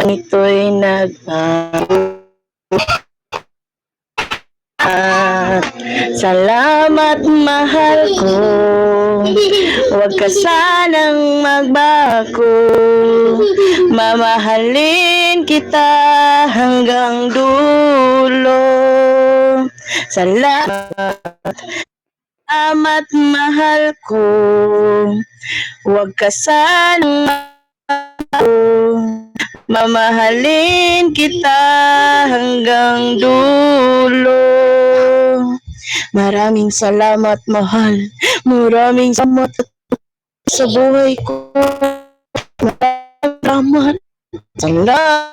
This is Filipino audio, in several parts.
ito'y salamat mahal ko, huwag ka sanang magbago, mamahalin kita hanggang dulo. Salamat mahal ko, huwag ka sanang magbago, mamahalin kita hanggang dulo. Maraming salamat, mahal. Maraming salamat sa buhay ko. Maraming salamat.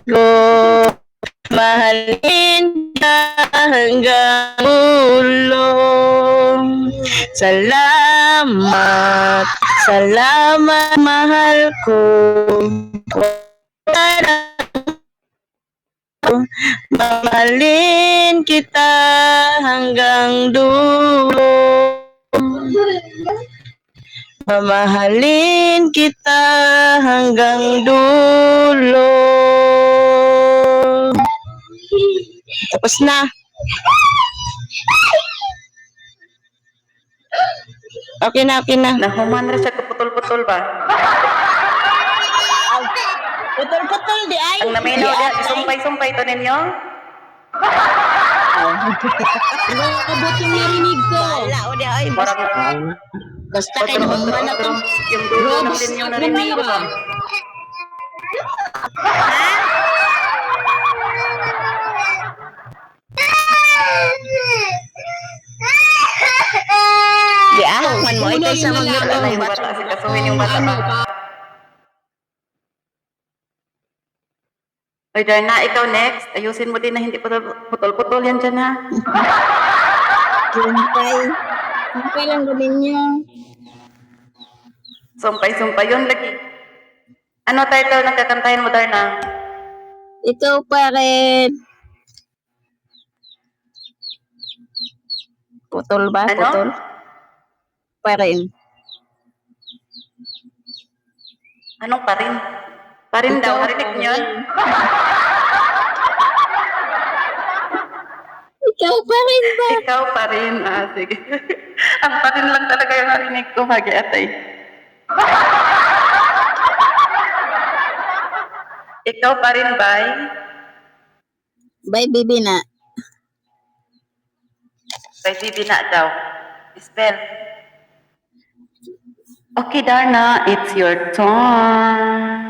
Ko, mahalin ka hanggang ulo. Salamat, salamat mahal ko. Mamahalin kita hanggang dulo. Mamahalin kita hanggang dulo. Tapos na. Okay na, okay na. Nahuman na siya kaputol-putol ba? Putol-putol di ay. Ang naminaw niya, isumpay-sumpay to ninyo? Abot yung narinig ko. Wala, o di ay. Basta kayo naman na to. Yung dulo ng din yung narinig ko ba? Di ahok man mo. Ito sa mga Wala yung bata, sikasuhin yung bata ba? Oy, Darna, ikaw next. Ayusin mo din na hindi putol-putol yan dyan ha. Sumpay lang gawin niyo. Sumpay-sumpay yun lagi. Ano title ng kakantahin mo, Darna? Ikaw pa rin. Putol ba? Ano? Putol? Pa rin. Anong pa rin? Pa rin daw, narinig niyo yun? Ikaw pa rin ba? Ikaw pa rin. Ah, sige. Ang pa rin lang talaga yung narinig ko, Hagi Atay. Ikaw pa rin, Bay? Bye, baby na. Bay, Bibi na daw. Spell. Okay, Darna, it's your turn.